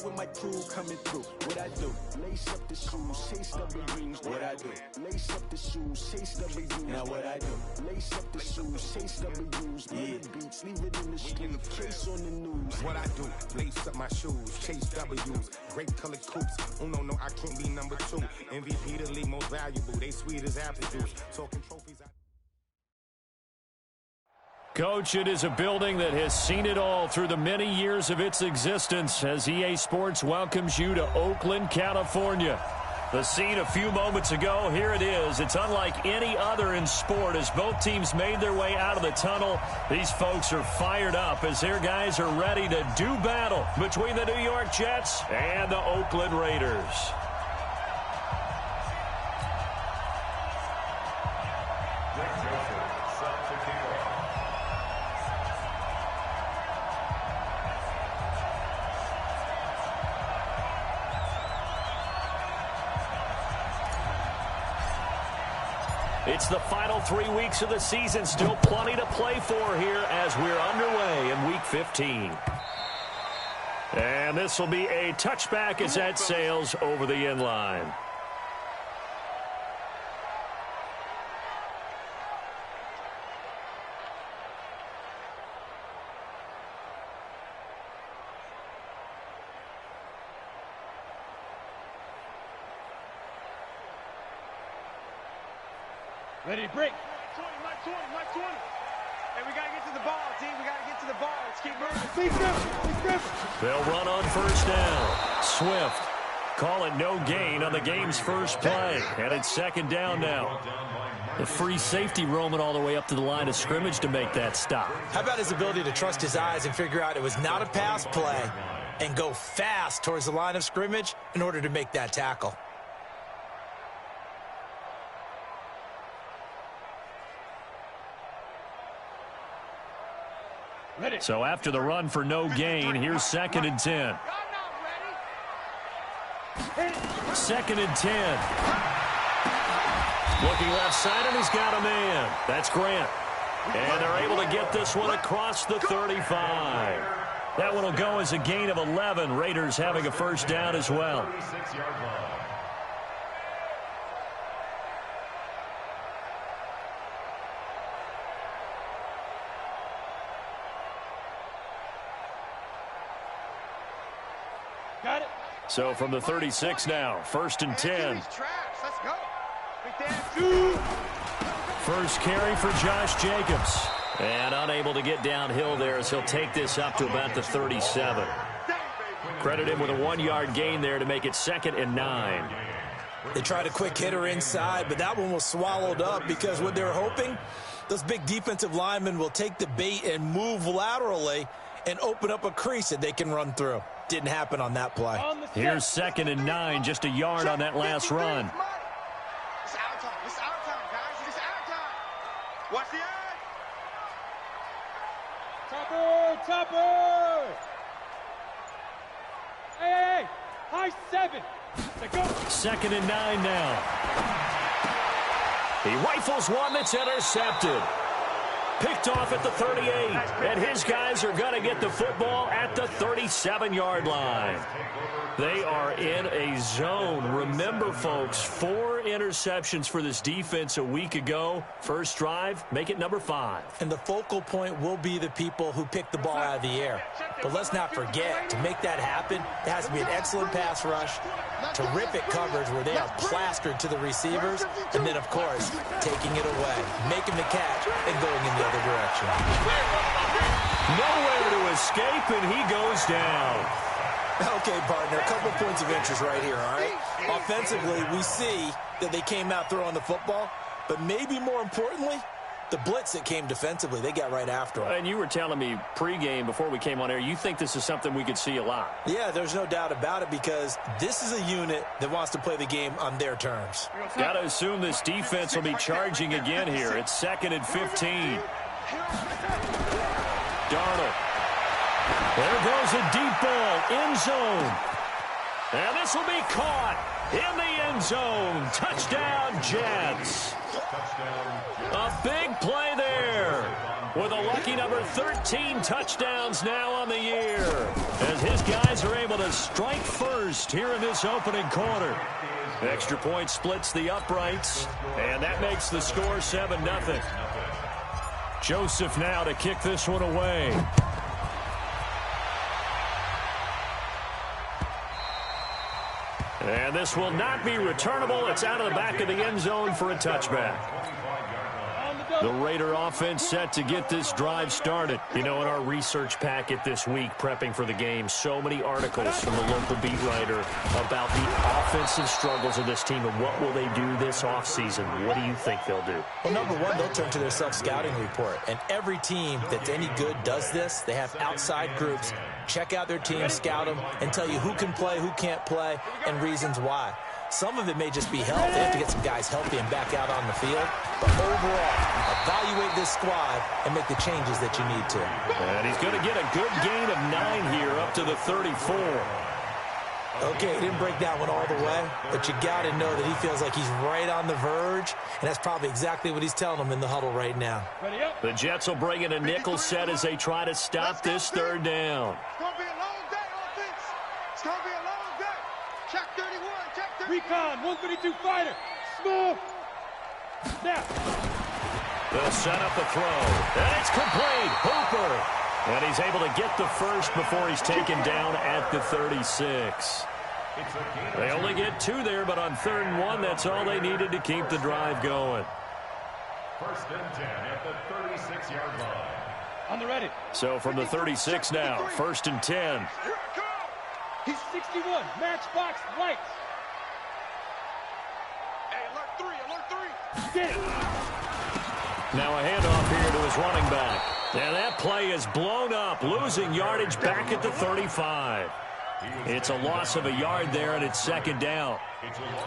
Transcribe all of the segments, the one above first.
with my crew coming through. What I do? Lace up the shoes, chase W's. What I do? Lace up the shoes, chase W's. Now what I do? Lace up the shoes, chase W's. Yeah. Beats, leave it in the street, case on the news. What I do? Lace up my shoes, chase W's. Great colored coops. Oh no, I can't be number 2. MVP the league most valuable. They sweet as apple juice. Talking trophies. Coach, it is a building that has seen it all through the many years of its existence as EA Sports welcomes you to Oakland, California. The scene a few moments ago, here it is. It's unlike any other in sport as both teams made their way out of the tunnel. These folks are fired up as their guys are ready to do battle between the New York Jets and the Oakland Raiders. It's the final 3 weeks of the season. Still plenty to play for here as we're underway in Week 15. And this will be a touchback as that sails over the end line. Ready, break. Mike 20. Hey, we got to get to the ball, team. We got to get to the ball. Let's keep moving. They'll run on first down. Swift. Call it no gain on the game's first play. And it's second down now. The free safety roaming all the way up to the line of scrimmage to make that stop. How about his ability to trust his eyes and figure out it was not a pass play and go fast towards the line of scrimmage in order to make that tackle? So after the run for no gain, here's 2nd and 10. 2nd and 10. Looking left side, and he's got a man. That's Grant. And they're able to get this one across the 35. That one will go as a gain of 11. Raiders having a first down as well. So from the 36 now, 1st and 10. Let's go. First carry for Josh Jacobs. And unable to get downhill there as he'll take this up to about the 37. Credit him with a 1-yard gain there to make it 2nd and 9. They tried a quick hitter inside, but that one was swallowed up because what they're hoping, those big defensive linemen will take the bait and move laterally and open up a crease that they can run through. Didn't happen on that play. Here's 2nd and 9, just a yard on that last run. It's our time. It's our time, guys. It's our time. Watch the eye. Topper. Hey. High 7. Let's go. 2nd and 9 now. He rifles one that's intercepted. Picked off at the 38, and his guys are going to get the football at the 37-yard line. They are in a zone. Remember, folks, 4 interceptions for this defense a week ago. First drive, make it number 5. And the focal point will be the people who pick the ball out of the air. But let's not forget, to make that happen, it has to be an excellent pass rush, terrific coverage where they are plastered to the receivers, and then, of course, taking it away, making the catch, and going in the other direction. Nowhere to escape, and he goes down. Okay, partner, a couple points of interest right here, all right? Offensively, we see that they came out throwing the football, but maybe more importantly, the blitz that came defensively, they got right after him. And you were telling me pregame before we came on air, you think this is something we could see a lot. Yeah, there's no doubt about it because this is a unit that wants to play the game on their terms. Got to assume this defense will be charging again here. It's 2nd and 15. Darnold. There goes a deep ball, end zone. And this will be caught in the end zone. Touchdown, Jets. A big play there. with a lucky number 13 touchdowns now on the year, as his guys are able to strike first here in this opening quarter. Extra point splits the uprights, and that makes the score 7-0. Joseph now to kick this one away. And this will not be returnable. It's out of the back of the end zone for a touchback. The Raider offense set to get this drive started. You know, in our research packet this week, prepping for the game, so many articles from the local beat writer about the offensive struggles of this team and what will they do this offseason. What do you think they'll do? Well, number one, they'll turn to their self-scouting report. And every team that's any good does this. They have outside groups. Check out their team, scout them, and tell you who can play, who can't play, and reasons why. Some of it may just be health. They have to get some guys healthy and back out on the field. But overall, evaluate this squad and make the changes that you need to. And he's going to get a good gain of 9 here up to the 34. Okay, he didn't break that one all the way, but you got to know that he feels like he's right on the verge, and that's probably exactly what he's telling them in the huddle right now. The Jets will bring in a nickel set as they try to stop this third down. It's going to be a long day, offense. It's going to be a long day. Check 31, check 31. Recon, 152 fighter. Smooth. Now. They'll set up the throw, and it's complete. Hooper. And he's able to get the first before he's taken down at the 36. They only get 2 there, but on 3rd and 1, that's all they needed to keep the drive going. 1st and 10 at the 36-yard line. On the ready. So from the 36 now, 1st and 10. He's 61. Matchbox lights. Hey, alert 3, alert 3. Get it. Now a handoff here to his running back. And that play is blown up, losing yardage back at the 35. It's a loss of a yard there, and it's 2nd down.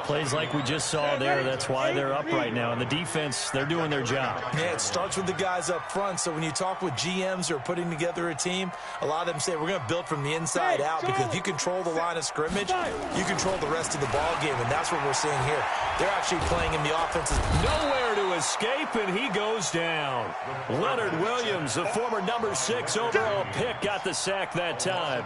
Plays like we just saw there, that's why they're up right now. And the defense, they're doing their job. Yeah, it starts with the guys up front. So when you talk with GMs who are putting together a team, a lot of them say we're going to build from the inside out, because if you control the line of scrimmage, you control the rest of the ball game, and that's what we're seeing here. They're actually playing in the offensive. Nowhere to escape, and he goes down. Leonard Williams, the former number 6 overall pick, got the sack that time.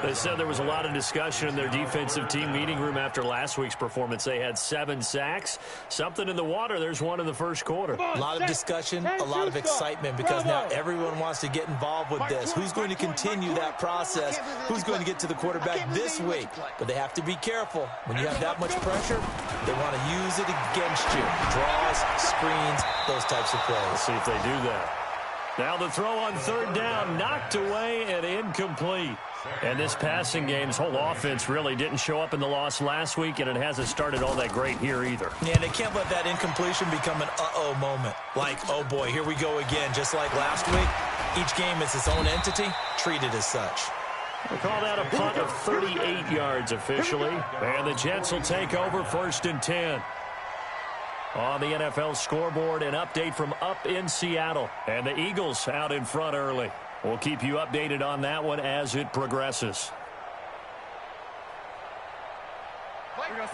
They said there was a lot of discussion in their defensive team meeting room after last week's performance. They had 7 sacks. Something in the water. There's one in the first quarter. A lot of discussion, a lot of excitement, because now everyone wants to get involved with this. Who's going to continue that process? Who's going to get to the quarterback this week? But they have to be careful. When you have that much pressure, they want to use it against you. Draws, screens, those types of plays. Let's see if they do that. Now the throw on 3rd down, knocked away and incomplete. And this passing game's whole offense really didn't show up in the loss last week, and it hasn't started all that great here either. Yeah, they can't let that incompletion become an uh-oh moment. Like, oh boy, here we go again, just like last week. Each game is its own entity, treated as such. We'll call that a punt of 38 yards officially. And the Jets will take over 1st and 10. On the NFL scoreboard, an update from up in Seattle. And the Eagles out in front early. We'll keep you updated on that one as it progresses.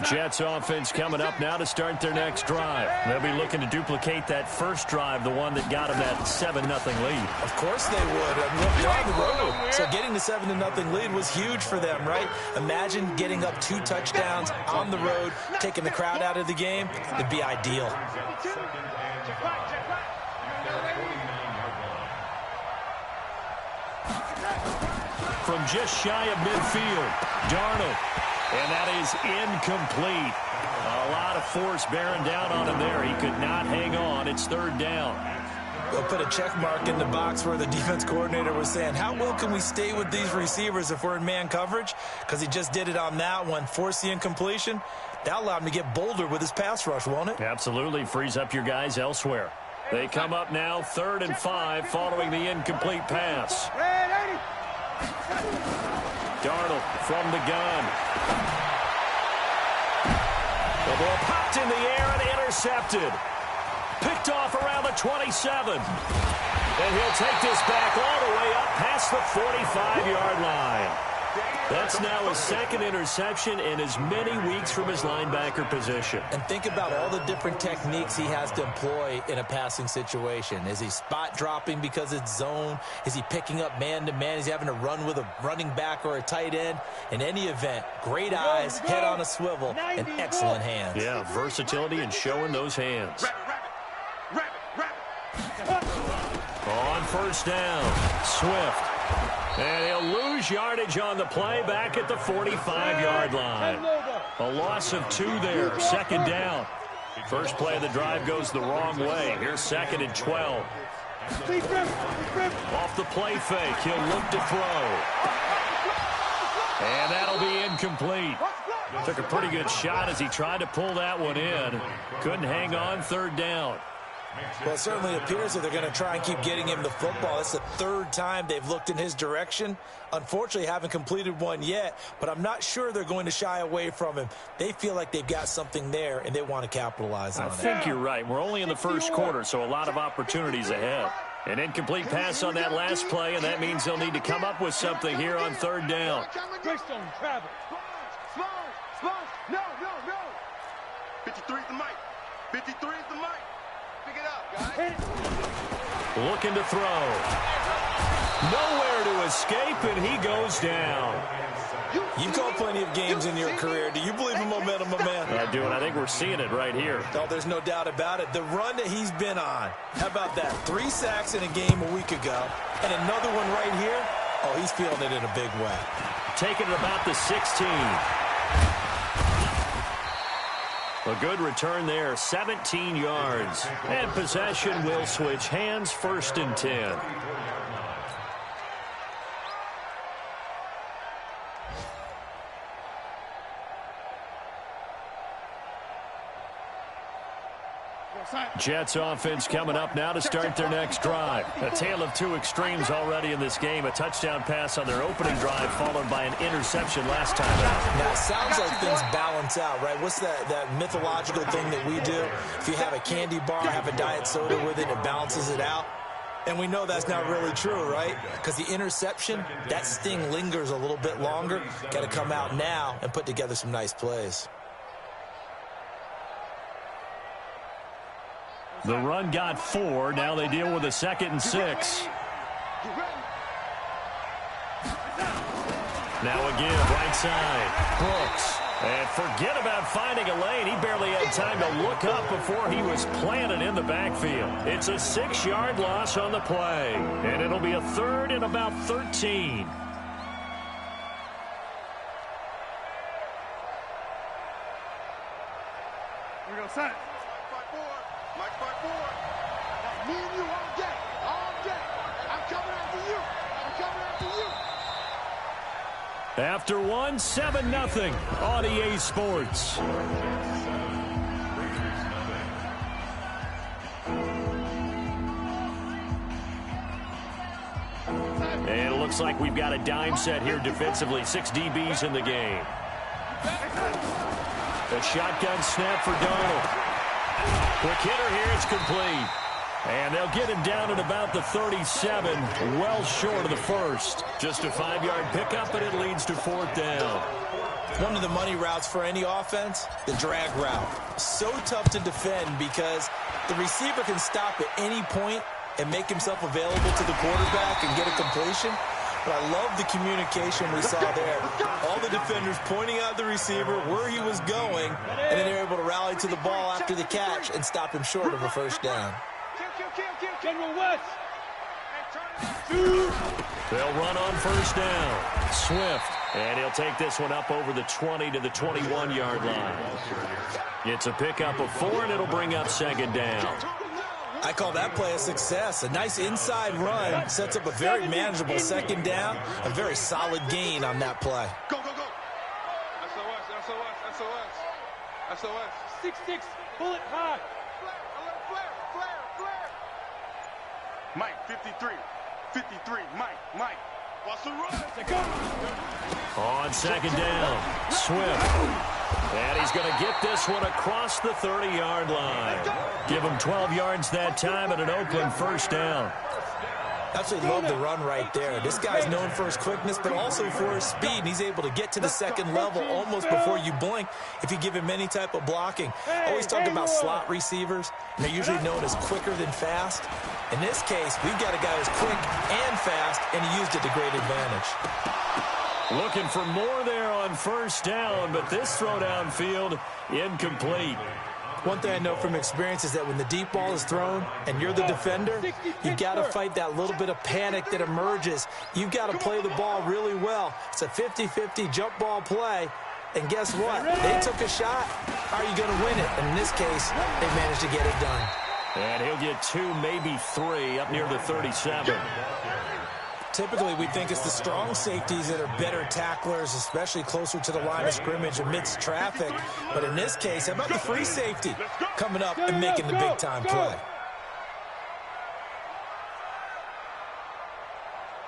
Jets offense coming up now to start their next drive. They'll be looking to duplicate that first drive, the one that got them that 7-0 lead. Of course they would. They're on the road. So getting the 7-0 lead was huge for them, right? Imagine getting up 2 touchdowns on the road, taking the crowd out of the game. It'd be ideal. From just shy of midfield, Darnold. And that is incomplete. A lot of force bearing down on him there. He could not hang on. It's 3rd down. They'll put a check mark in the box where the defense coordinator was saying, how well can we stay with these receivers if we're in man coverage? Because he just did it on that one, forced the incompletion. That allowed him to get bolder with his pass rush, won't it? Absolutely. Frees up your guys elsewhere. They come up now 3rd and 5 following the incomplete pass. Darnold from the gun. The ball popped in the air and intercepted. Picked off around the 27. And he'll take this back all the way up past the 45-yard line. That's now his second interception in as many weeks from his linebacker position. And think about all the different techniques he has to employ in a passing situation. Is he spot dropping because it's zone? Is he picking up man-to-man? Is he having to run with a running back or a tight end? In any event, great eyes, head on a swivel, and excellent hands. Yeah, versatility and showing those hands. On first down, Swift. And he'll lose yardage on the play back at the 45-yard line. A loss of 2 there, second down. First play of the drive goes the wrong way. Here's second and 12. Off the play fake, he'll look to throw. And that'll be incomplete. Took a pretty good shot as he tried to pull that one in. Couldn't hang on, third down. Well, it certainly appears that they're going to try and keep getting him the football. It's the third time they've looked in his direction. Unfortunately, haven't completed one yet, but I'm not sure they're going to shy away from him. They feel like they've got something there, and they want to capitalize on it. I think you're right. We're only in the first quarter, so a lot of opportunities ahead. An incomplete pass on that last play, and that means they'll need to come up with something here on third down. No. 53 is the mic. 53 is the mic. Pick it up, guys. Looking to throw. Nowhere to escape, and he goes down. You've called plenty of games in your career. Do you believe in momentum, my man? I do, and I think we're seeing it right here. Oh, there's no doubt about it. The run that he's been on. How about that? 3 sacks in a game a week ago, and another one right here. Oh, he's feeling it in a big way. Taking it about the 16. A good return there, 17 yards. And possession will switch hands, first and 10. Jets offense coming up now to start their next drive. A tale of 2 extremes already in this game. A touchdown pass on their opening drive followed by an interception last time out. Now, it sounds like things balance out, right? What's that mythological thing that we do? If you have a candy bar, have a diet soda with it, it balances it out. And we know that's not really true, right? Because the interception, that sting lingers a little bit longer. Got to come out now and put together some nice plays. The run got 4. Now they deal with a 2nd and 6. Now again, right side. Brooks. And forget about finding a lane. He barely had time to look up before he was planted in the backfield. It's a 6-yard loss on the play. And it'll be a 3rd and about 13. Here we go, son. Mike 5-4. Me and you all day. All day. I'm coming after you. I'm coming after you. After 1, 7-0 on EA Sports. And it looks like we've got a dime set here defensively. 6 DBs in the game. A shotgun snap for Donald. Quick hitter here, it's complete. And they'll get him down at about the 37, well short of the first. Just a 5-yard pickup, and it leads to 4th down. One of the money routes for any offense, the drag route. So tough to defend because the receiver can stop at any point and make himself available to the quarterback and get a completion. But I love the communication we saw there. All the defenders pointing out the receiver, where he was going, and then they're able to rally to the ball after the catch and stop him short of a first down. General West. They'll run on first down. Swift, and he'll take this one up over the 20 to the 21-yard line. It's a pickup of 4, and it'll bring up 2nd down. I call that play a success. A nice inside run sets up a very manageable 2nd down. A very solid gain on that play. Go. SOS. 6-6, bullet high. Flare. Mike, 53, Mike. Watch the run. On 2nd down, Swift. And he's going to get this one across the 30-yard line. Give him 12 yards that time and an Oakland first down. Absolutely love the run right there. This guy's known for his quickness, but also for his speed. And he's able to get to the second level almost before you blink if you give him any type of blocking. Always talk about slot receivers, and they're usually known as quicker than fast. In this case, we've got a guy who's quick and fast, and he used it to great advantage. Looking for more there on first down, but this throw downfield incomplete. One thing I know from experience is that when the deep ball is thrown and you're the defender, you've got to fight that little bit of panic that emerges. You've got to play the ball really well. It's a 50-50 jump ball play. And guess what? They took a shot. How are you going to win it? And in this case, they managed to get it done. And he'll get 2, maybe 3 up near the 37. Typically, we think it's the strong safeties that are better tacklers, especially closer to the line of scrimmage amidst traffic. But in this case, how about the free safety coming up and making the big-time play?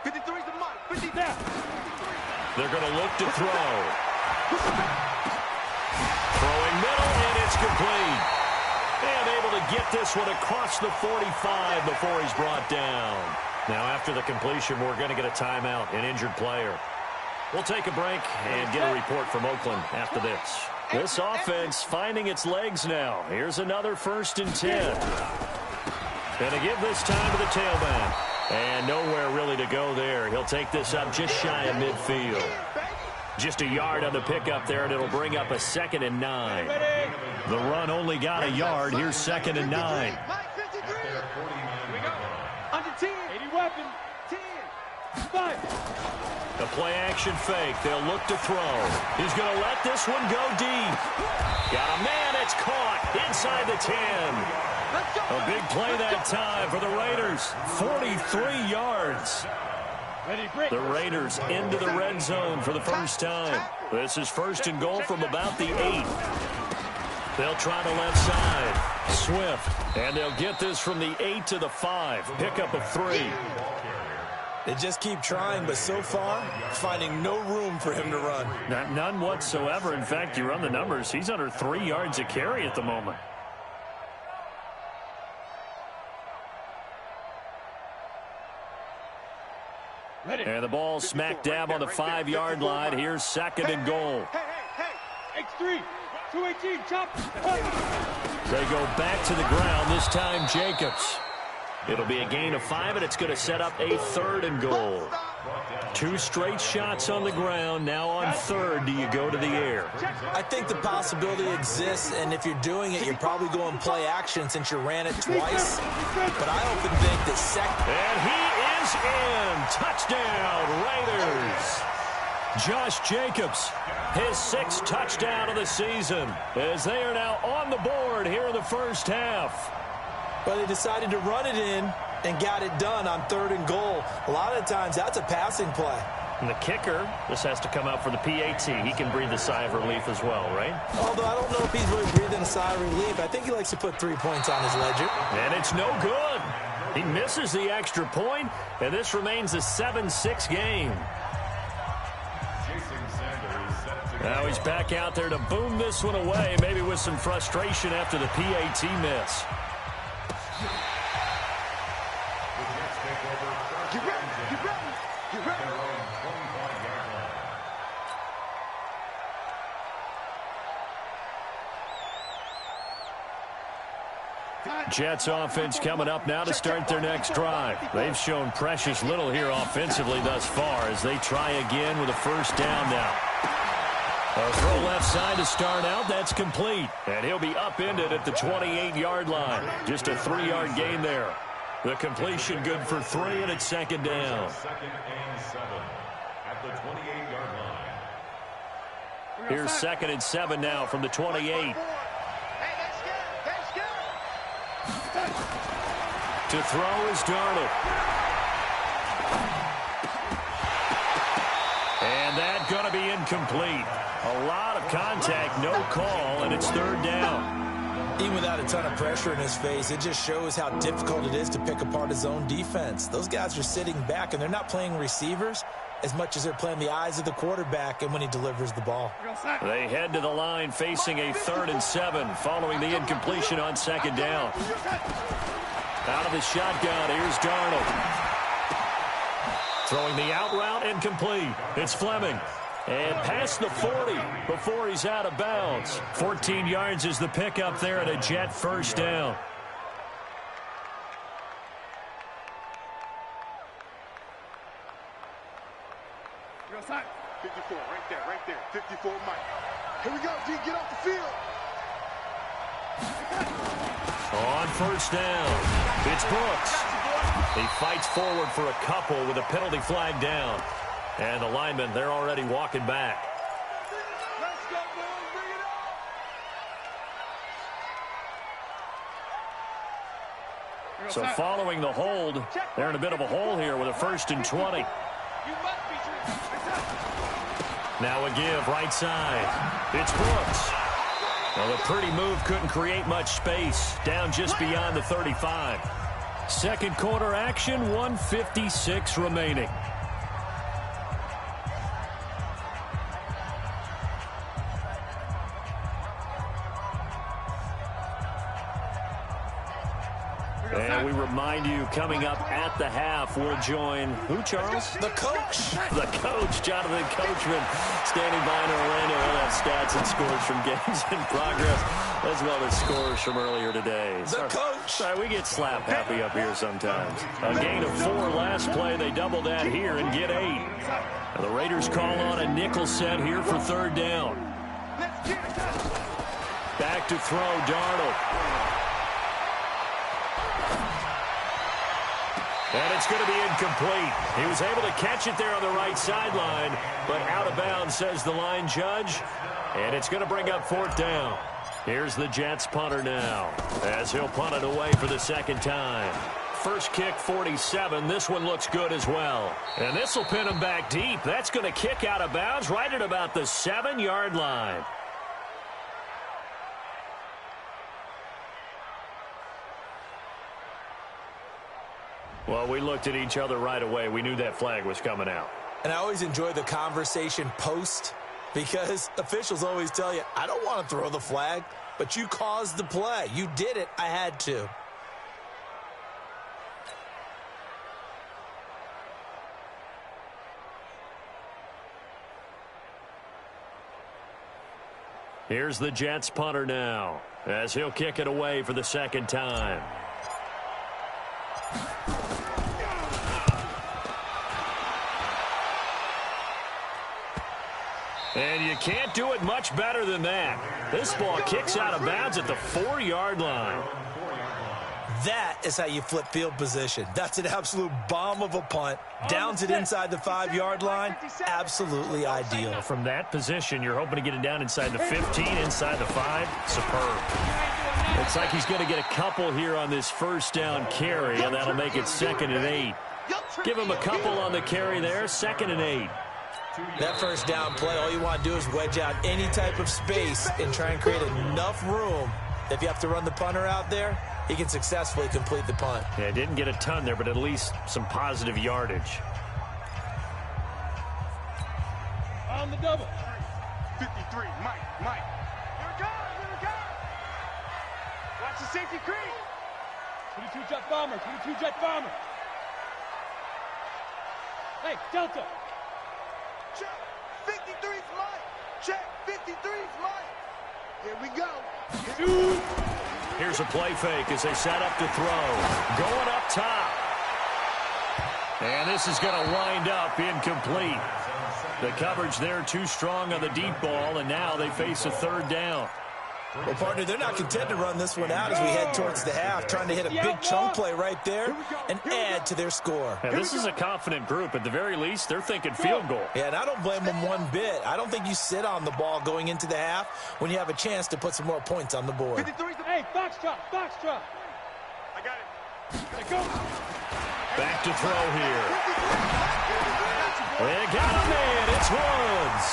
53's the mark. 50 down. They're going to look to throw. Throwing middle, and it's complete. And able to get this one across the 45 before he's brought down. Now, after the completion, we're going to get a timeout, an injured player. We'll take a break and get a report from Oakland after this. This offense finding its legs now. Here's another 1st and 10. Going to give this time to the tailback. And nowhere really to go there. He'll take this up just shy of midfield. Just a yard on the pickup there, and it'll bring up a 2nd and 9. The run only got a yard. Here's 2nd and 9. Under 10. 80 weapon. 10. 5. The play action fake. They'll look to throw. He's going to let this one go deep. Got a man. It's caught inside the 10. A big play that time for the Raiders. 43 yards. The Raiders into the red zone for the first time. This is 1st and goal from about the 8. They'll try the left side. Swift. And they'll get this from the 8 to the 5. Pickup of 3. They just keep trying, but so far, finding no room for him to run. None whatsoever. In fact, you run the numbers. He's under 3 yards a carry at the moment. And the ball smack dab on the 5-yard line. Here's 2nd and goal. Hey, X3, 218, chop. They go back to the ground, this time Jacobs. It'll be a gain of 5, and it's going to set up a 3rd and goal. 2 straight shots on the ground. Now on 3rd, do you go to the air? I think the possibility exists, and if you're doing it, you're probably going play action since you ran it twice. But I often think that second. And he is in. Touchdown, Raiders. Josh Jacobs, his 6th touchdown of the season, as they are now on the board here in the first half. But they decided to run it in and got it done on 3rd and goal. A lot of times, that's a passing play. And the kicker, this has to come out for the PAT. He can breathe a sigh of relief as well, right? Although I don't know if he's really breathing a sigh of relief. I think he likes to put 3 points on his ledger. And it's no good. He misses the extra point, and this remains a 7-6 game. Now he's back out there to boom this one away, maybe with some frustration after the PAT miss. Jets offense coming up now to start their next drive. They've shown precious little here offensively thus far as they try again with a 1st down now. A throw left side to start out. That's complete. And he'll be upended at the 28-yard line. Just a 3-yard gain there. The completion good for 3, and it's 2nd down. 2nd and 7 at the 28-yard line. Here's 2nd and 7 now from the 28. To throw is Darnold. And that's going to be incomplete. A lot of contact, no call, and it's 3rd down. Even without a ton of pressure in his face, it just shows how difficult it is to pick apart his own defense. Those guys are sitting back, and they're not playing receivers as much as they're playing the eyes of the quarterback and when he delivers the ball. They head to the line facing a 3rd and 7 following the incompletion on 2nd down. Out of the shotgun, here's Darnold. Throwing the out route and complete. It's Fleming. And past the 40 before he's out of bounds. 14 yards is the pickup there at a Jet first down. You're outside. 54, right there. 54, Mike. Here we go, D, get off the field. On first down, it's Brooks. He fights forward for a couple with a penalty flag down. And the linemen, they're already walking back. Let's go, boys, bring it on. So following the hold, they're in a bit of a hole here with a 1st and 20. You must be true. Now a give right side. It's Brooks. Well, the pretty move couldn't create much space. Down just beyond the 35. Second quarter action, 1:56 remaining. And we remind you, coming up at the half, we'll join who, Charles? The coach. The coach, Jonathan Coachman, standing by in Orlando. We'll have stats and scores from games in progress, as well as scores from earlier today. The coach. Sorry, we get slap happy up here sometimes. A gain of 4 last play. They double that here and get 8. Now the Raiders call on a nickel set here for 3rd down. Back to throw, Darnold. And it's going to be incomplete. He was able to catch it there on the right sideline, but out of bounds, says the line judge. And it's going to bring up 4th down. Here's the Jets punter now, as he'll punt it away for the 2nd time. First kick, 47. This one looks good as well. And this will pin him back deep. That's going to kick out of bounds right at about the 7-yard line. Well, we looked at each other right away. We knew that flag was coming out. And I always enjoy the conversation post, because officials always tell you, I don't want to throw the flag, but you caused the play. You did it. I had to. Here's the Jets punter now, as he'll kick it away for the 2nd time. And you can't do it much better than that. This ball kicks out of bounds at the 4-yard line. That is how you flip field position. That's an absolute bomb of a punt. Downs it inside the 5-yard line. Absolutely ideal. From that position, you're hoping to get it down inside the 15, inside the 5. Superb. Looks like he's going to get a couple here on this 1st down carry, and that'll make it 2nd and 8. Give him a couple on the carry there, 2nd and 8. That 1st down play, all you want to do is wedge out any type of space and try and create enough room. If you have to run the punter out there, he can successfully complete the punt. Yeah, didn't get a ton there, but at least some positive yardage. On the double. 53, Mike. Here it comes. Watch the safety creep. 22 jet bomber. Hey, Delta. Check, 53's Mike. Check, 53's Mike. Here we go. Here's a play fake as they set up to throw. Going up top. And this is going to wind up incomplete. The coverage there too strong on the deep ball, and now they face a 3rd down. Well, partner, they're not content to run this one out as we head towards the half, trying to hit a big chunk play right there and add to their score. Now, this is a confident group. At the very least, they're thinking field goal. Yeah, and I don't blame them one bit. I don't think you sit on the ball going into the half when you have a chance to put some more points on the board. Hey, box drop. I got it. Let's go. Back to throw here. They got him in. It's Woods.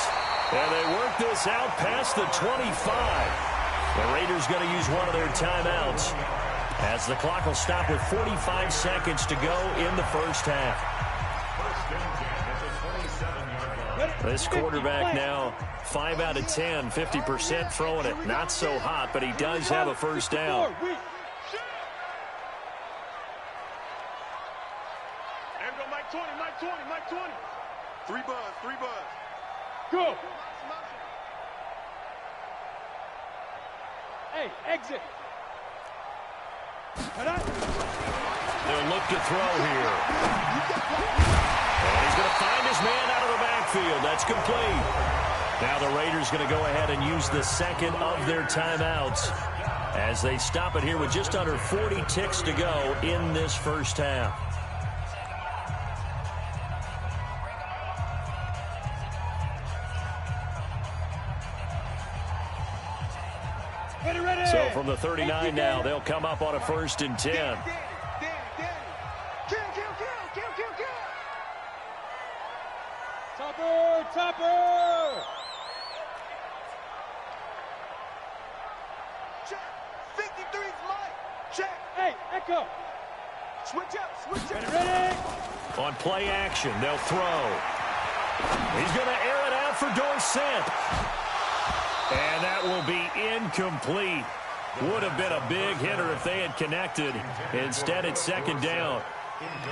And they work this out past the 25. The Raiders going to use one of their timeouts as the clock will stop with 45 seconds to go in the 1st half. This quarterback now 5 out of 10, 50% throwing it. Not so hot, but he does have a 1st down. Mike 20. Hey, exit. They'll look to throw here. And he's going to find his man out of the backfield. That's complete. Now the Raiders going to go ahead and use the second of their timeouts as they stop it here with just under 40 ticks to go in this first half. So from the 39 now, they'll come up on a 1st and 10. Topper! Check. 53's Mike. Check. Hey, Echo. Switch up. Ready? On play action, they'll throw. He's going to air it out for Dorsett. And that will be incomplete. Would have been a big hitter if they had connected. Instead, it's 2nd down.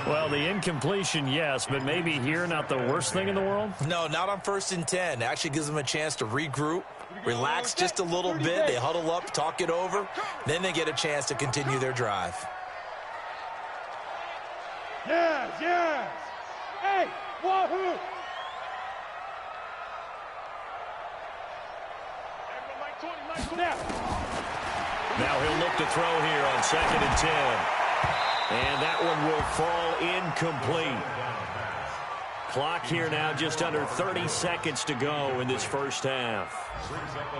Well, the incompletion, yes, but maybe here not the worst thing in the world? No, not on 1st and 10. Actually gives them a chance to regroup, relax just a little bit. They huddle up, talk it over. Then they get a chance to continue their drive. Yes. Hey, wahoo! Now he'll look to throw here on 2nd and 10. And that one will fall incomplete. Clock here now just under 30 seconds to go in this first half.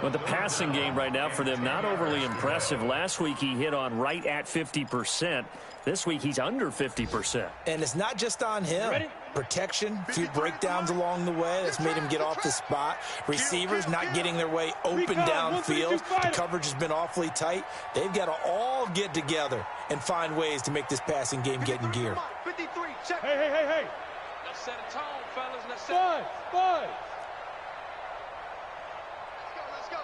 But the passing game right now for them, not overly impressive. Last week he hit on right at 50%. This week he's under 50%. And it's not just on him. Protection, a few breakdowns along the way. That's made him get off the spot. Receivers not getting their way open downfield. The coverage has been awfully tight. They've got to all get together and find ways to make this passing game get in gear. 53, check. Hey. Let's set a tone, fellas. Let's set Bud. Let's go.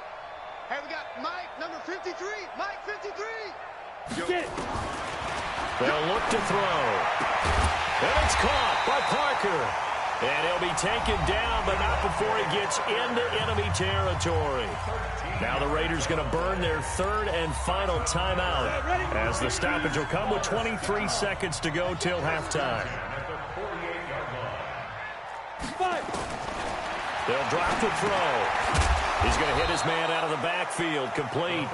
Hey, we got Mike, number 53. Mike, 53. Get it. They'll look to throw. And it's caught by Parker. And he'll be taken down, but not before he gets into enemy territory. Now the Raiders going to burn their 3rd and final timeout as the stoppage will come with 23 seconds to go till halftime. They'll drop the throw. He's going to hit his man out of the backfield. Complete.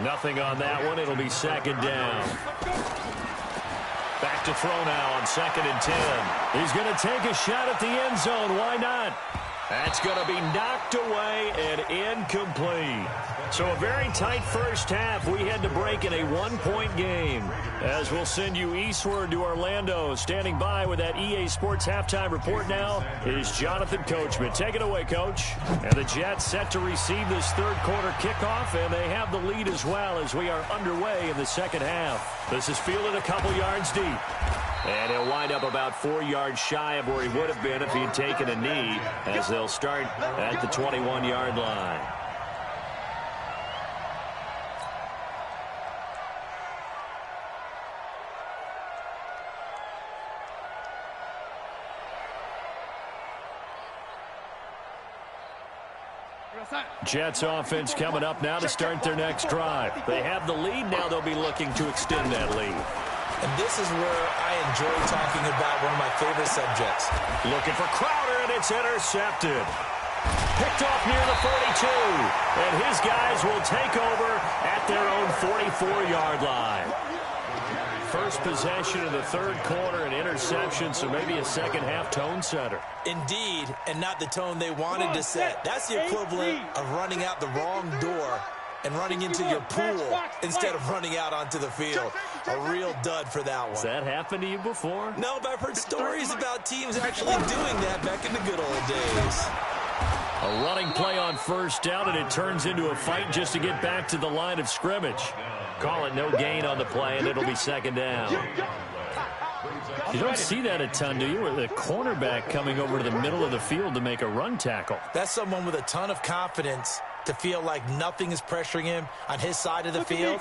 Nothing on that one. It'll be 2nd down. Back to throw now on 2nd and 10. He's going to take a shot at the end zone. Why not? That's going to be knocked away and incomplete. So a very tight first half. We had to break in a 1-point game. As we'll send you eastward to Orlando. Standing by with that EA Sports halftime report now is Jonathan Coachman. Take it away, Coach. And the Jets set to receive this 3rd quarter kickoff, and they have the lead as well as we are underway in the 2nd half. This is fielded a couple yards deep. And he'll wind up about 4 yards shy of where he would have been if he had taken a knee, as they'll start at the 21-yard line. Jets offense coming up now to start their next drive. They have the lead. Now they'll be looking to extend that lead. And this is where I enjoy talking about one of my favorite subjects. Looking for Crowder, and it's intercepted. Picked off near the 42. And his guys will take over at their own 44-yard line. First possession of the 3rd quarter, an interception, so maybe a second-half tone setter. Indeed, and not the tone they wanted to set. That's the equivalent of running out the wrong door and running into your pool instead of running out onto the field. A real dud for that one. Has that happened to you before? No, but I've heard stories about teams actually doing that back in the good old days. A running play on 1st down, and it turns into a fight just to get back to the line of scrimmage. Call it no gain on the play, and it'll be 2nd down. You don't see that a ton, do you? With a cornerback coming over to the middle of the field to make a run tackle. That's someone with a ton of confidence to feel like nothing is pressuring him on his side of the field.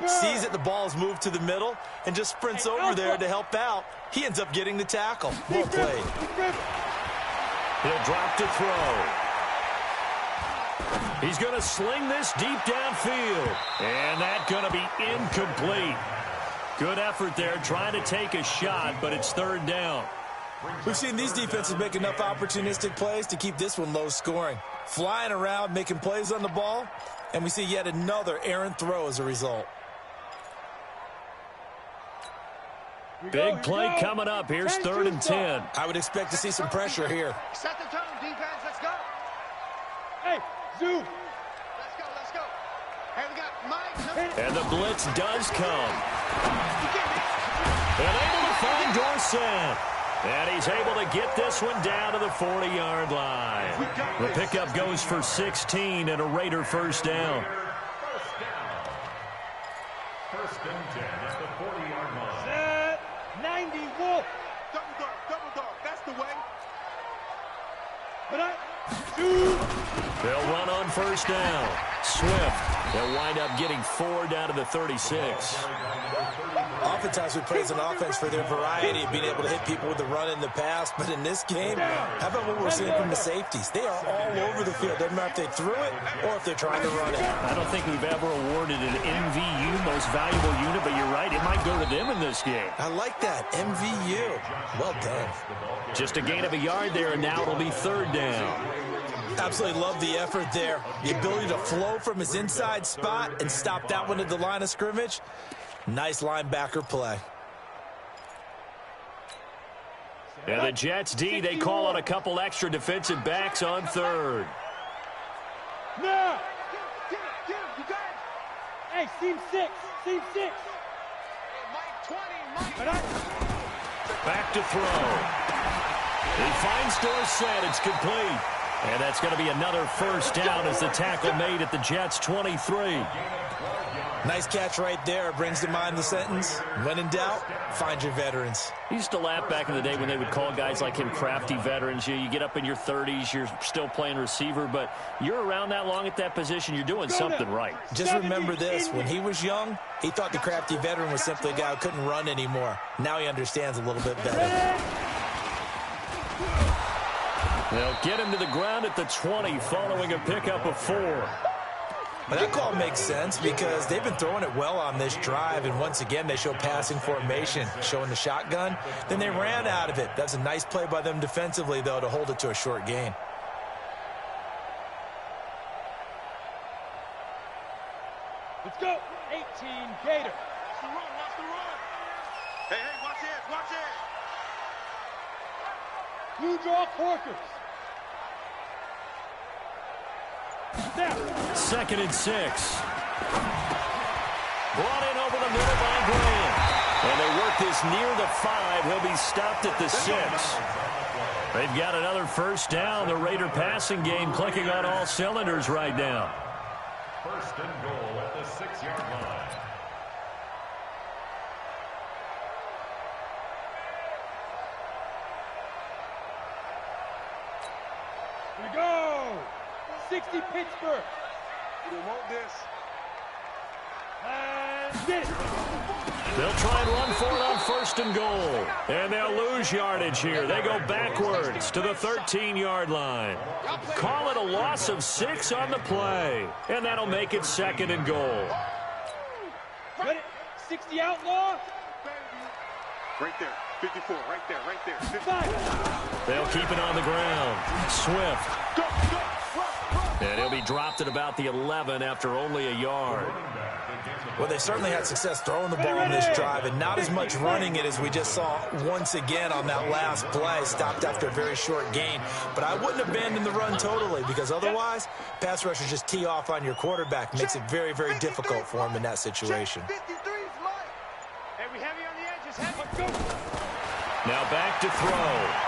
Sees that the ball is moved to the middle and just sprints over there to help out. He ends up getting the tackle. Well played. He'll drop to throw. He's going to sling this deep downfield. And that's going to be incomplete. Good effort there trying to take a shot, but it's third down. We've seen these defenses make enough opportunistic plays to keep this one low scoring. Flying around, making plays on the ball, and we see yet another errant throw as a result. Big play coming up. Here's 3rd and 10. I would expect to see some pressure here. Set the tone, defense. Let's go. Hey, Zoo. Let's go. Hey, we got Mike. And the blitz does come. And able to find Dorsett. And he's able to get this one down to the 40-yard line. The pickup goes for 16 and a Raider first down. First and 10 at the 40-yard line. Set. 90 Wolf. Double dog. That's the way. But I shoot. They'll run on first down. Swift. They'll wind up getting 4 down to the 36. Oftentimes we praise an offense for their variety of being able to hit people with the run and the pass, but in this game, how about what we're seeing from the safeties? They are all over the field. Doesn't matter if they threw it or if they're trying to run it. I don't think we've ever awarded an MVU, most valuable unit, but you're right, it might go to them in this game. I like that. MVU. Well done. Just a gain of a yard there, and now it'll be 3rd down. Absolutely love the effort there. The ability to flow from his inside spot and stop that one at the line of scrimmage. Nice linebacker play. And the Jets D, they call on a couple extra defensive backs on 3rd. No. Get him. You got it. Hey, seam 6. Hey, Mike 20. Mike. But I Back to throw. He finds Dorsett. It's complete. And that's going to be another first down as the tackle made at the Jets' 23. Nice catch right there. Brings to mind the sentence, when in doubt, find your veterans. He used to laugh back in the day when they would call guys like him crafty veterans. You get up in your 30s, you're still playing receiver, but you're around that long at that position, you're doing something right. Just remember this, when he was young, he thought the crafty veteran was simply a guy who couldn't run anymore. Now he understands a little bit better. They'll get him to the ground at the 20 following a pickup of 4. But that call makes sense because they've been throwing it well on this drive, and once again they show passing formation, showing the shotgun. Then they ran out of it. That's a nice play by them defensively, though, to hold it to a short gain. let's go. 18 Gator. Watch the run. Hey, watch it. Blue draw Corkers. Snap. 2nd and 6. Brought in over the middle by Graham. And they work this near the 5. He'll be stopped at the 6. They've got another first down. The Raider passing game clicking on all cylinders right now. First and goal at the 6-yard line. Here we go. 60 Pittsburgh. You want this. And get it. They'll try and run for it on 1st and goal. And they'll lose yardage here. They go backwards to the 13-yard line. Call it a loss of 6 on the play. And that'll make it 2nd and goal. Get it. 60 outlaw. Right there. 54. Right there. 5. They'll keep it on the ground. Swift. Go. And he'll be dropped at about the 11 after only a yard. Well, they certainly had success throwing the ball on this drive and not as much running it as we just saw once again on that last play. Stopped after a very short gain. But I wouldn't abandon the run totally because otherwise, pass rushers just tee off on your quarterback. Makes it very, very difficult for him in that situation. 53's Mike. Hey, we heavy on the edges. Heavy. Now back to throw.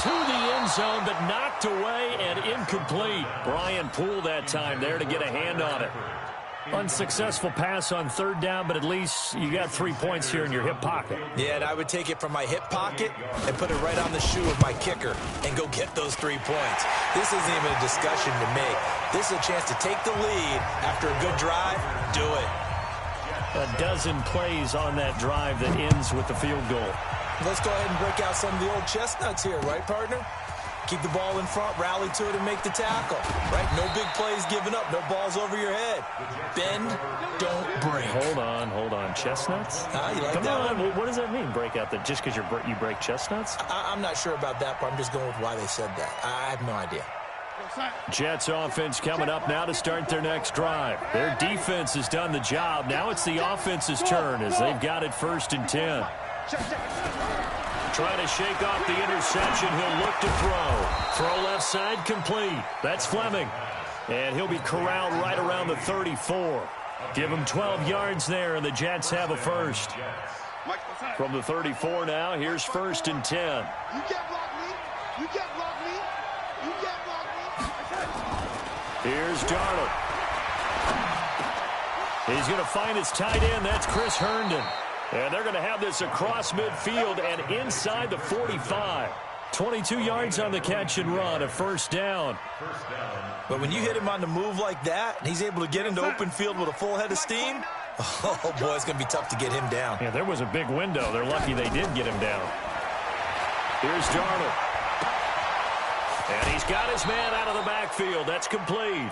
To the end zone, but knocked away and incomplete. Brian Poole that time there to get a hand on it. Unsuccessful pass on 3rd down, but at least you got 3 points here in your hip pocket. Yeah, and I would take it from my hip pocket and put it right on the shoe of my kicker and go get those 3 points. This isn't even a discussion to make. This is a chance to take the lead after a good drive. Do it. A dozen plays on that drive that ends with the field goal. Let's go ahead and break out some of the old chestnuts here, right, partner? Keep the ball in front, rally to it, and make the tackle. Right? No big plays given up. No balls over your head. Bend, don't break. Hold on. Chestnuts? You like Come that on. one? What does that mean, break out? Just because you break chestnuts? I'm not sure about that, but I'm just going with why they said that. I have no idea. Jets offense coming up now to start their next drive. Their defense has done the job. Now it's the offense's turn as they've got it 1st and 10. Trying to shake off the interception. He'll look to throw. Throw left side complete. That's Fleming. And he'll be corralled right around the 34. Give him 12 yards there, and the Jets have a first. From the 34 now, here's 1st and 10. You can't block me. You can't block me. You can't block me. Here's Darnold. He's going to find his tight end. That's Chris Herndon. And they're going to have this across midfield and inside the 45. 22 yards on the catch and run, a 1st down. But when you hit him on the move like that, and he's able to get into open field with a full head of steam, oh, boy, it's going to be tough to get him down. Yeah, there was a big window. They're lucky they did get him down. Here's Darnold. And he's got his man out of the backfield. That's complete.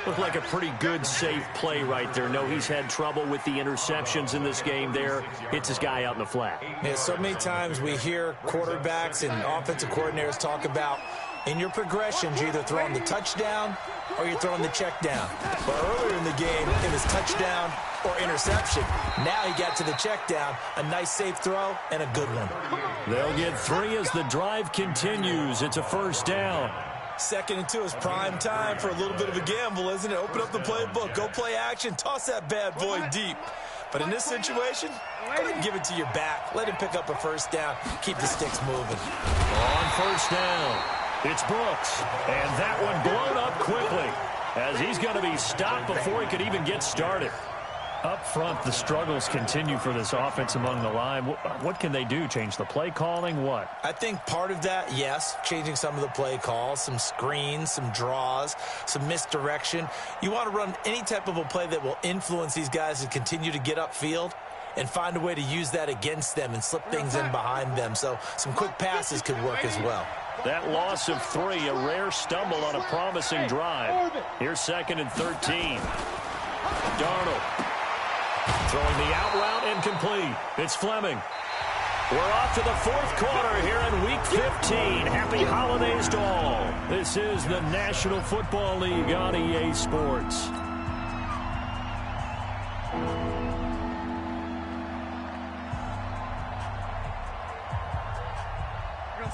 Looked like a pretty good, safe play right there. No, he's had trouble with the interceptions in this game there. Hits his guy out in the flat. Yeah, so many times we hear quarterbacks and offensive coordinators talk about in your progressions, you're either throwing the touchdown or you're throwing the check down. But earlier in the game, it was touchdown or interception. Now he got to the check down, a nice safe throw, and a good one. They'll get 3 as the drive continues. It's a 1st down. 2nd and 2 is prime time for a little bit of a gamble, isn't it? Open up the playbook, go play action, toss that bad boy deep. But in this situation, go ahead and give it to your back. Let him pick up a 1st down. Keep the sticks moving. On 1st down, it's Brooks. And that one blown up quickly as he's going to be stopped before he could even get started. Up front, the struggles continue for this offense among the line. What can they do? Change the play calling? What? I think part of that, yes, changing some of the play calls, some screens, some draws, some misdirection. You want to run any type of a play that will influence these guys to continue to get upfield and find a way to use that against them and slip things in behind them. So some quick passes could work as well. That loss of 3, a rare stumble on a promising drive. Here's 2nd and 13. Darnold. Throwing the out route incomplete. It's Fleming. We're off to the 4th quarter here in Week 15. Happy holidays to all. This is the National Football League on EA Sports.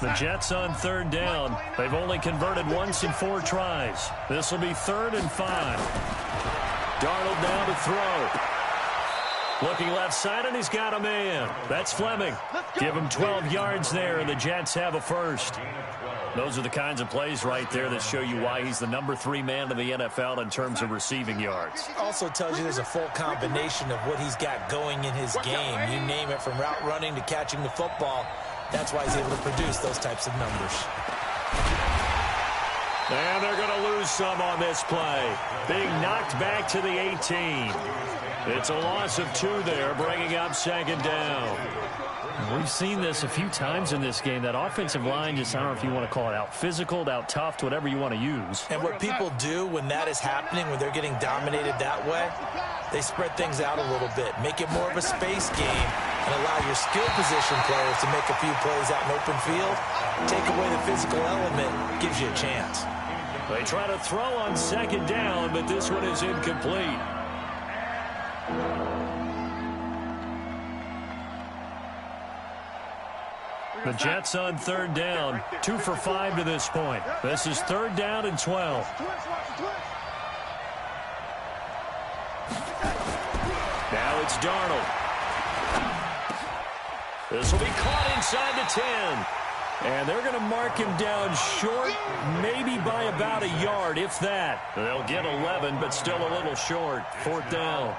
The Jets on 3rd down. They've only converted once in 4 tries. This will be 3rd and 5. Darnold now to throw. Looking left side, and he's got a man. That's Fleming. Give him 12 yards there, and the Jets have a first. Those are the kinds of plays right there that show you why he's the number 3 man in the NFL in terms of receiving yards. Also tells you there's a full combination of what he's got going in his game. You name it, from route running to catching the football. That's why he's able to produce those types of numbers. And they're going to lose some on this play. Being knocked back to the 18. It's a loss of 2 there, bringing up 2nd down. We've seen this a few times in this game. That offensive line just, I don't know if you want to call it out physical, out tough, whatever you want to use. And what people do when that is happening, when they're getting dominated that way, they spread things out a little bit, make it more of a space game, and allow your skill position players to make a few plays out in open field. Take away the physical element, gives you a chance. They try to throw on 2nd down, but this one is incomplete. The Jets on 3rd down, 2 for 5 to this point. This is 3rd down and 12. Now it's Darnold. This will be caught inside the 10. And they're going to mark him down short, maybe by about a yard, if that. They'll get 11, but still a little short. 4th down.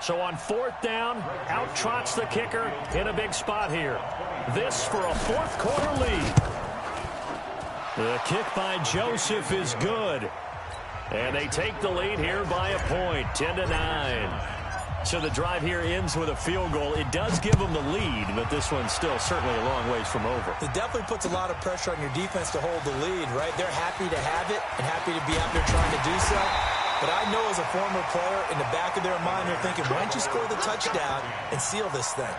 So on 4th down, out trots the kicker in a big spot here. This for a 4th quarter lead. The kick by Joseph is good. And they take the lead here by a point, 10-9. So the drive here ends with a field goal. It does give them the lead, but this one's still certainly a long ways from over. It definitely puts a lot of pressure on your defense to hold the lead, right? They're happy to have it and happy to be out there trying to do so. But I know as a former player, in the back of their mind, they're thinking, why don't you score the touchdown and seal this thing?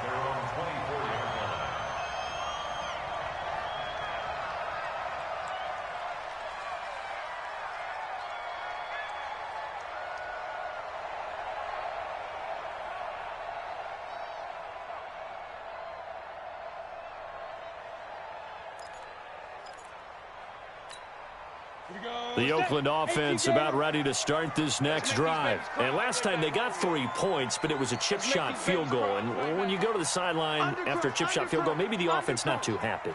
The Oakland offense about ready to start this next drive. And last time they got 3 points, but it was a chip shot field goal. And when you go to the sideline after a chip shot field goal, maybe the offense not too happy.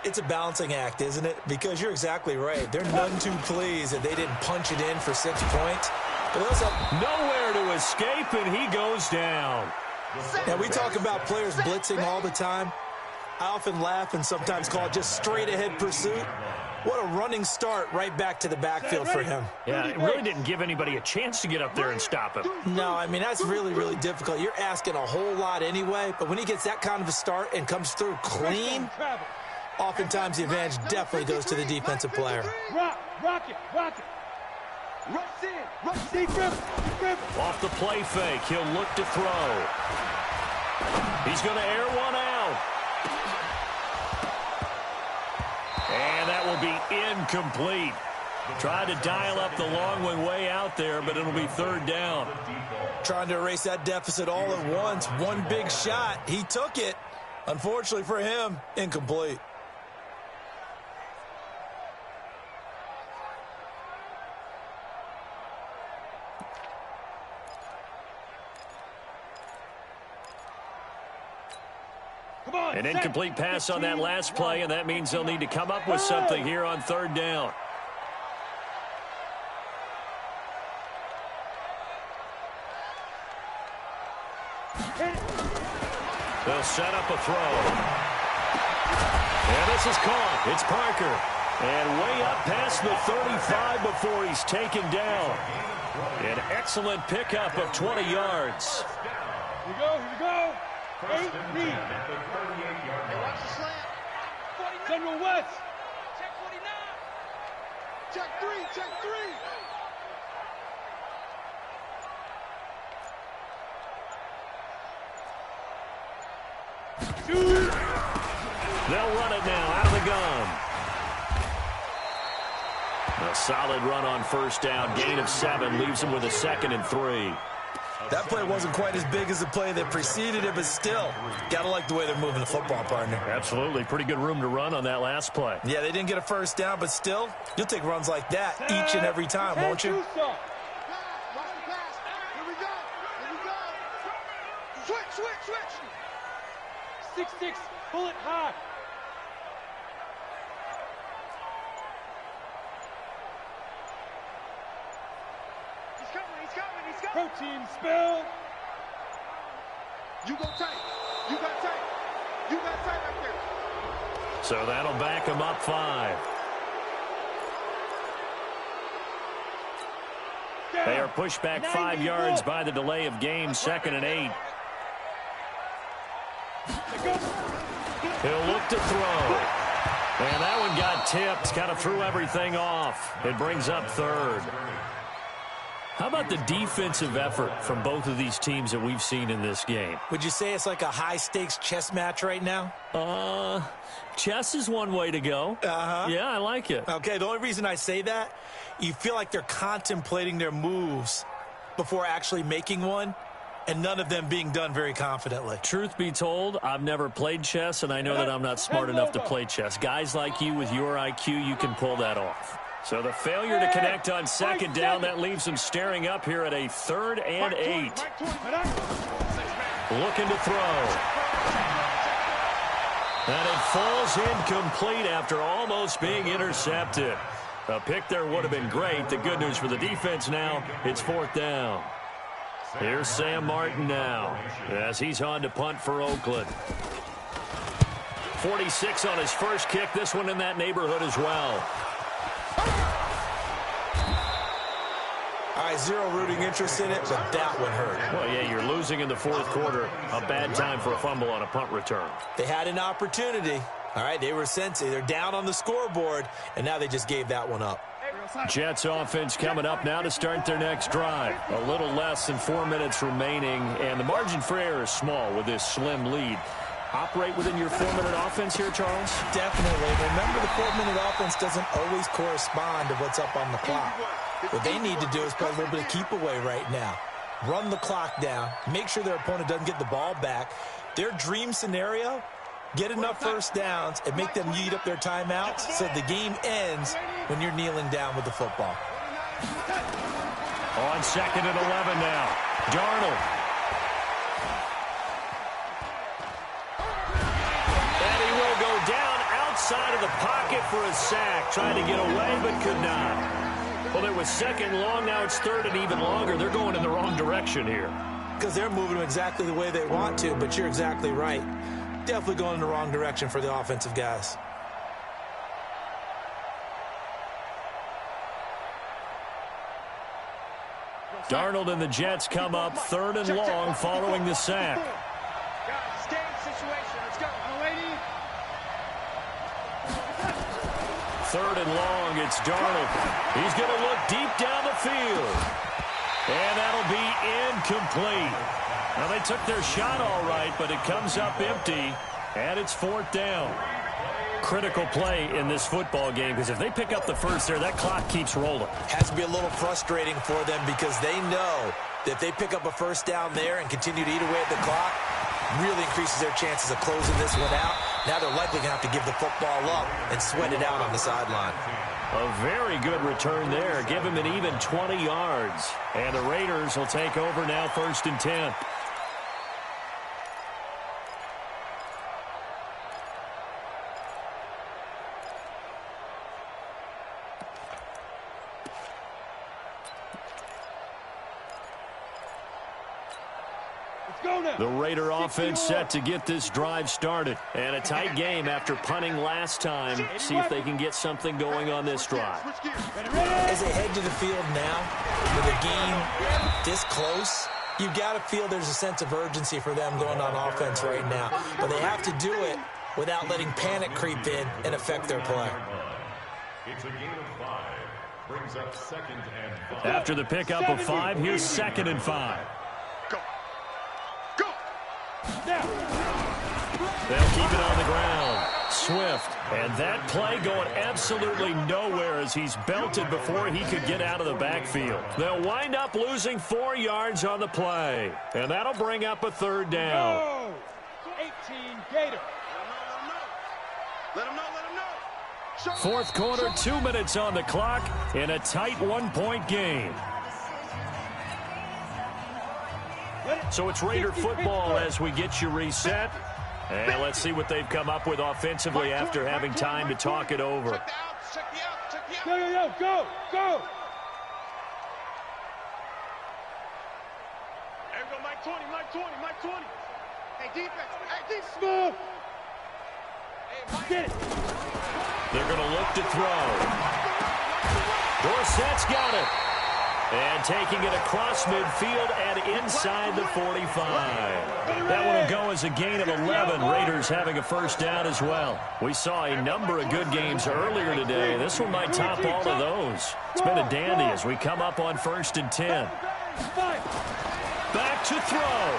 It's a balancing act, isn't it? Because you're exactly right. They're none too pleased that they didn't punch it in for 6 points. But also nowhere to escape, and he goes down. Now, we talk about players blitzing all the time. I often laugh and sometimes call it just straight-ahead pursuit. What a running start right back to the backfield for him. Yeah, it really didn't give anybody a chance to get up there and stop him. No, I mean, that's really, really difficult. You're asking a whole lot anyway, but when he gets that kind of a start and comes through clean, oftentimes the advantage definitely goes to the defensive player. Rock it. Rush in. Rush deep grip. Off the play fake, he'll look to throw. He's going to air one out. And that will be incomplete. Tried to dial up the long one way out there, but it'll be 3rd down. Trying to erase that deficit all at once. One big shot. He took it. Unfortunately for him, incomplete. An incomplete pass on that last play, and that means they'll need to come up with something here on 3rd down. They'll set up a throw. And this is caught. It's Parker. And way up past the 35 before he's taken down. An excellent pickup of 20 yards. Here we go. 8 deep. Watch the slant. General West. Check 49. Check 3. They'll run it now out of the gun. A solid run on 1st down. Gain of 7 leaves them with a 2nd and 3. That play wasn't quite as big as the play that preceded it, but still, got to like the way they're moving the football, partner. Absolutely. Pretty good room to run on that last play. Yeah, they didn't get a 1st down, but still, you'll take runs like that each and every time, won't you? Watch the pass. Here we go. Switch. 6-6. Pull it high. He's coming. Protein spill. You go tight. You got tight right there. So that'll back him up 5. They are pushed back 5 yards by the delay of game. 2nd and 8. He'll look to throw. And that one got tipped. Kind of threw everything off. It brings up 3rd. How about the defensive effort from both of these teams that we've seen in this game? Would you say it's like a high-stakes chess match right now? Chess is one way to go. Yeah, I like it. Okay, the only reason I say that, you feel like they're contemplating their moves before actually making one, and none of them being done very confidently. Truth be told, I've never played chess, and I know that I'm not smart enough to play chess. Guys like you with your IQ, you can pull that off. So the failure to connect on 2nd down, that leaves them staring up here at a 3rd and 8. Looking to throw. And it falls incomplete after almost being intercepted. A pick there would have been great. The good news for the defense now, it's 4th down. Here's Sam Martin now as he's on to punt for Oakland. 46 on his first kick. This one in that neighborhood as well. All right, zero rooting interest in it, but that one hurt. Well, yeah, you're losing in the fourth quarter. A bad time for a fumble on a punt return. They had an opportunity. All right, they were sensing. They're down on the scoreboard, and now they just gave that one up. Jets offense coming up now to start their next drive. A little less than 4 minutes remaining, and the margin for error is small with this slim lead. Operate within your 4-minute offense here, Charles? Definitely. Remember, the 4-minute offense doesn't always correspond to what's up on the clock. What they need to do is play a little bit of keep away right now. Run the clock down. Make sure their opponent doesn't get the ball back. Their dream scenario, get enough first downs and make them eat up their timeouts so the game ends when you're kneeling down with the football. On 2nd and 11 now. Darnold. And he will go down outside of the pocket for a sack. Trying to get away, but could not. Well, it was 2nd long. Now it's 3rd and even longer. They're going in the wrong direction here. Because they're moving them exactly the way they want to, but you're exactly right. Definitely going in the wrong direction for the offensive guys. Darnold and the Jets come up 3rd and long following the sack. Guys, game situation. Let's go. 3rd and long, it's Darnold. He's going to look deep down the field. And that'll be incomplete. Now, they took their shot all right, but it comes up empty, and it's 4th down. Critical play in this football game, because if they pick up the first there, that clock keeps rolling. Has to be a little frustrating for them because they know that if they pick up a first down there and continue to eat away at the clock, really increases their chances of closing this one out. Now they're likely going to have to give the football up and sweat it out on the sideline. A very good return there. Give him an even 20 yards. And the Raiders will take over now 1st and 10. The Raider offense set to get this drive started. And a tight game after punting last time. See if they can get something going on this drive. As they head to the field now, with a game this close, you've got to feel there's a sense of urgency for them going on offense right now. But they have to do it without letting panic creep in and affect their play. It's a gain of 5. Brings up 2nd and 5. After the pickup of 5, here's 2nd and 5. They'll keep it on the ground. Swift. And that play going absolutely nowhere as he's belted before he could get out of the backfield. They'll wind up losing 4 yards on the play. And that'll bring up a 3rd down. Go! 18 Gator. Let him know. Fourth quarter, 2 minutes on the clock in a tight 1-point game. So it's Raider football as we get you reset. And let's see what they've come up with offensively after having time to talk it over. Go! There we go, Mike 20. Hey, defense. Smooth. Get it. They're going to look to throw. Dorsett's got it. And taking it across midfield and inside the 45. That one will go as a gain of 11. Raiders having a first down as well. We saw a number of good games earlier today. This one might top all of those. It's been a dandy as we come up on 1st and 10. Back to throw.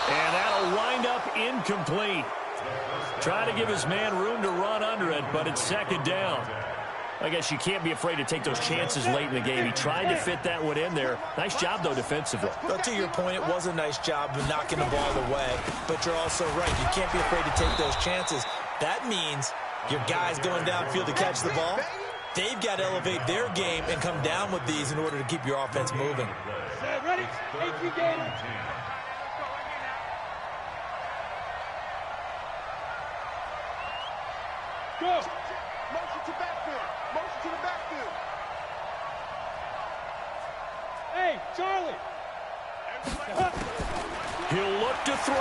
And that'll wind up incomplete. Trying to give his man room to run under it, but it's 2nd down. I guess you can't be afraid to take those chances late in the game. He tried to fit that one in there. Nice job, though, defensively. But to your point, it was a nice job of knocking the ball away. But you're also right. You can't be afraid to take those chances. That means your guys going downfield to catch the ball, they've got to elevate their game and come down with these in order to keep your offense moving. Ready? 18 Gator. Go! Motion to the backfield. Hey, Charlie! He'll look to throw.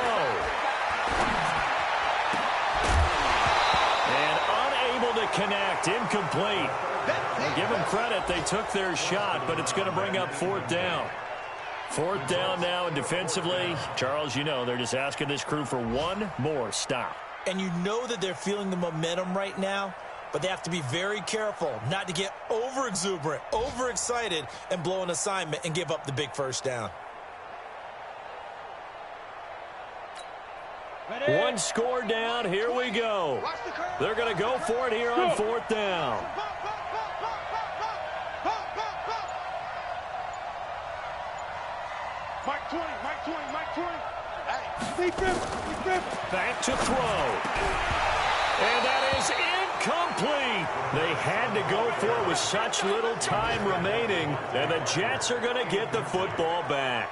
And unable to connect. Incomplete. Give them credit. They took their shot, but it's going to bring up fourth down. Fourth down now, and defensively, Charles, you know, they're just asking this crew for one more stop. And you know that they're feeling the momentum right now, but they have to be very careful not to get over-exuberant, over-excited, and blow an assignment and give up the big first down. One score down. Here we go. They're going to go for it here on fourth down. Mike 20, Mike 20, Mike 20. Back to throw. And that is incomplete. They had to go for it with such little time remaining, and the Jets are going to get the football back.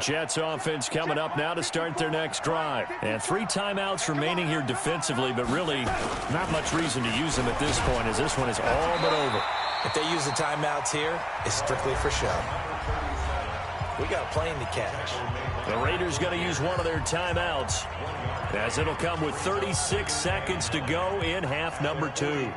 Jets offense coming up now to start their next drive. And 3 timeouts remaining here defensively, but really not much reason to use them at this point, as this one is all but over. If they use the timeouts here, it's strictly for show. We got a plane to catch. The Raiders going to use one of their timeouts, as it'll come with 36 seconds to go in half number 2.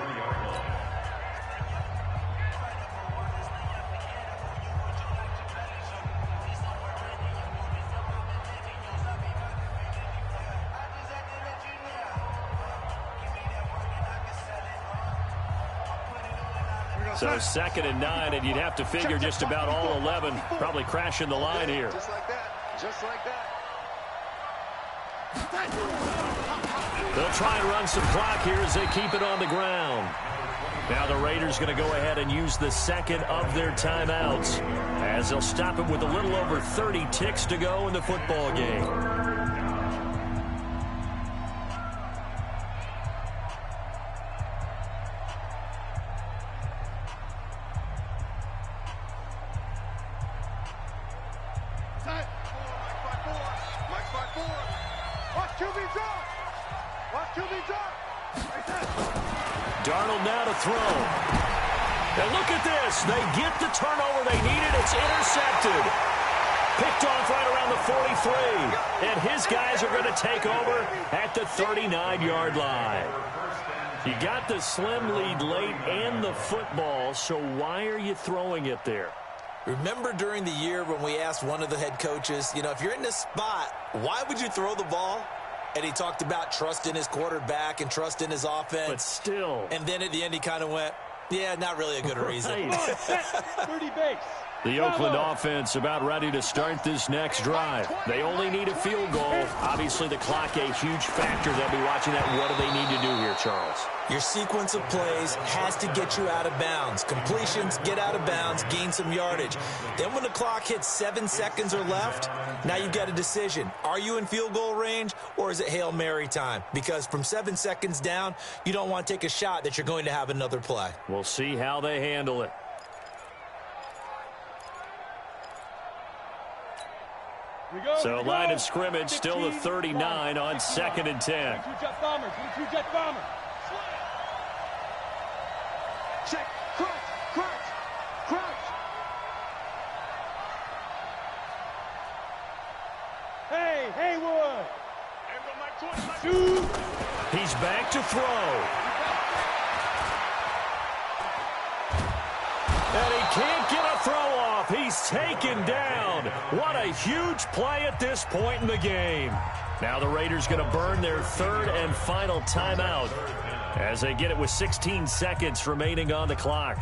So 2nd and 9, and you'd have to figure just about all 11 probably crashing the line here. Just like that. Just like that. They'll try and run some clock here as they keep it on the ground. Now the Raiders going to go ahead and use the second of their timeouts, as they'll stop it with a little over 30 ticks to go in the football game. Darnold now to throw. And look at this. They get the turnover they needed. It's intercepted. Picked off right around the 43. And his guys are going to take over at the 39-yard line. You got the slim lead late and the football, so why are you throwing it there? Remember during the year when we asked one of the head coaches, you know, if you're in this spot, why would you throw the ball? And he talked about trust in his quarterback and trust in his offense. But still. And then at the end he kind of went, yeah, not really a good reason. 30 base. The Oakland offense about ready to start this next drive. They only need a field goal. Obviously, the clock a huge factor. They'll be watching that. What do they need to do here, Charles? Your sequence of plays has to get you out of bounds. Completions, get out of bounds, gain some yardage. Then when the clock hits 7 seconds or left, now you've got a decision. Are you in field goal range, or is it Hail Mary time? Because from 7 seconds down, you don't want to take a shot that you're going to have another play. We'll see how they handle it. So line of scrimmage still the 39 on 2nd and 10. 22 Jet Bombers. 22 Jet Bombers. Check. Crouch. Crouch. Crouch. Hey, Haywood. Shoot. He's back to throw. And he can't get a throw off. He's taken down. What a huge play at this point in the game. Now the Raiders going to burn their 3rd and final timeout as they get it with 16 seconds remaining on the clock.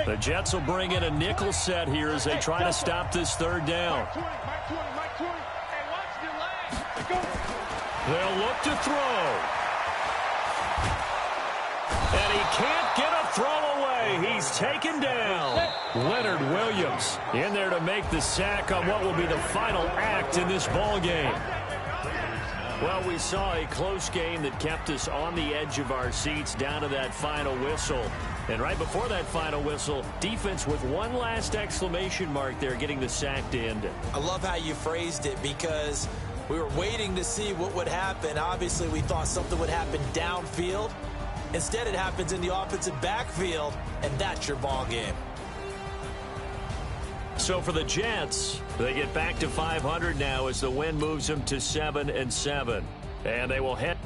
The Jets will bring in a nickel set here as they try to stop this 3rd down. They'll look to throw. And he can't get a throw away. He's taken down. Leonard Williams in there to make the sack on what will be the final act in this ball game. Well, we saw a close game that kept us on the edge of our seats down to that final whistle. And right before that final whistle, defense with one last exclamation mark there, getting the sack to end it. I love how you phrased it, because we were waiting to see what would happen. Obviously, we thought something would happen downfield. Instead, it happens in the offensive backfield, and that's your ball game. So for the Jets, they get back to 500 now as the win moves them to 7-7. And they will head.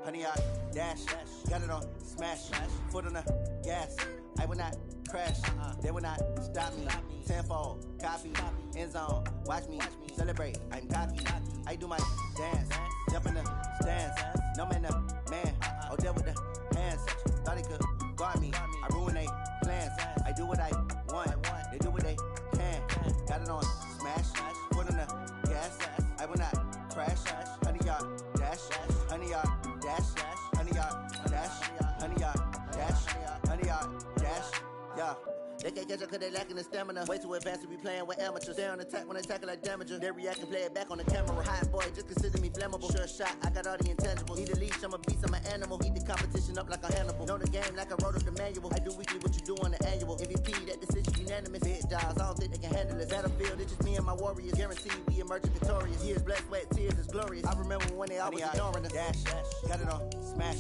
Honey, I dash, got it on smash, foot on the gas. I will not crash, they will not stop me. Tenfold, copy, end zone, watch me celebrate. I'm cocky, I do my dance, jump in the stands. No man, the man, oh, deal with the hands. Thought he could guard me, I ruin they plans. I do what I want, they do what they can. Got it on smash, foot on the gas. I will not crash, honey, yard dash, honey, yard dash, honey, yard dash, honey, yard dash, honey, yard dash, yeah. They can't catch up cause they lacking the stamina. Way too advanced to be playing with amateurs. They on attack when they tackle like damager. They react and play it back on the camera. Hot boy, just consider me flammable. Sure shot, I got all the intangibles. Need a leash, I'm a beast, I'm an animal. Eat the competition up like a Hannibal. Know the game like I wrote up the manual. I do weekly what you do on the annual. MVP, that decision unanimous. Big jobs, I don't think they can handle it. Battlefield, it's just me and my warriors. Guaranteed we emerging victorious. Years, blood, sweat, tears, is glorious. I remember when they always ignoring us. Dash, got it on smash,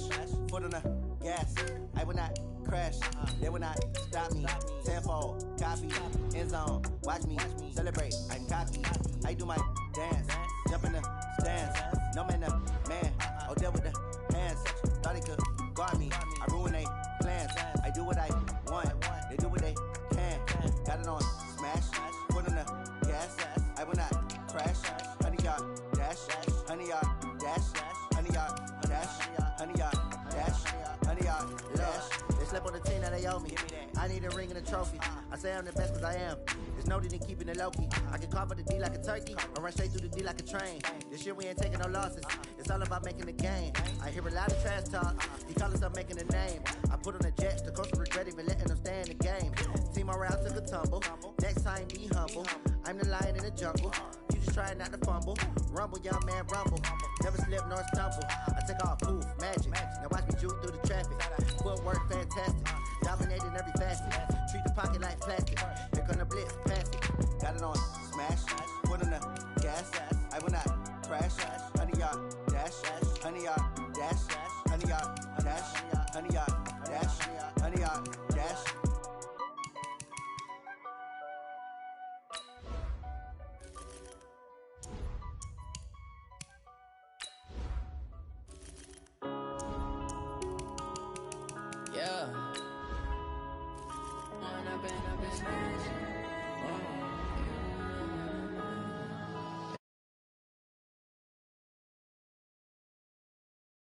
foot on the gas. I will not crash, they will not stop me. Tenfold, copy, end zone, watch me celebrate. I'm cocky, I do my dance, jump in the stands. No man, the man, oh, deal with the hands. Thought he could guard me, I ruin they plans. I do what I want, they do what they can. Got it on smash, foot on the gas. I will not crash, honey, yard dash, honey, yard dash, honey, yard dash, honey, yard dash, honey, yard dash. Slept on the team that they owe me. I need a ring and a trophy. I say I'm the best cause I am. There's no need in keeping it low-key. I can carve the D like a turkey or run straight through the D like a train. This year we ain't taking no losses. It's all about making the game. I hear a lot of trash talk. He call us up making a name. I put on the Jets. The coach regret even letting them stay in the game. Team morale took a tumble. Next time be humble. I'm the lion in the jungle. You just trying not to fumble. Rumble, young man, rumble. Never slip nor stumble. I take off, poof, magic. Now watch me juke through the traffic. Footwork fantastic. Dominating every facet. Treat the pocket like plastic. Here come the blitz, pass it. Got it on smash. Foot on the gas. I will not crash. Honey, yard dash. Honey, yard dash. Honey, yard dash. Honey, yard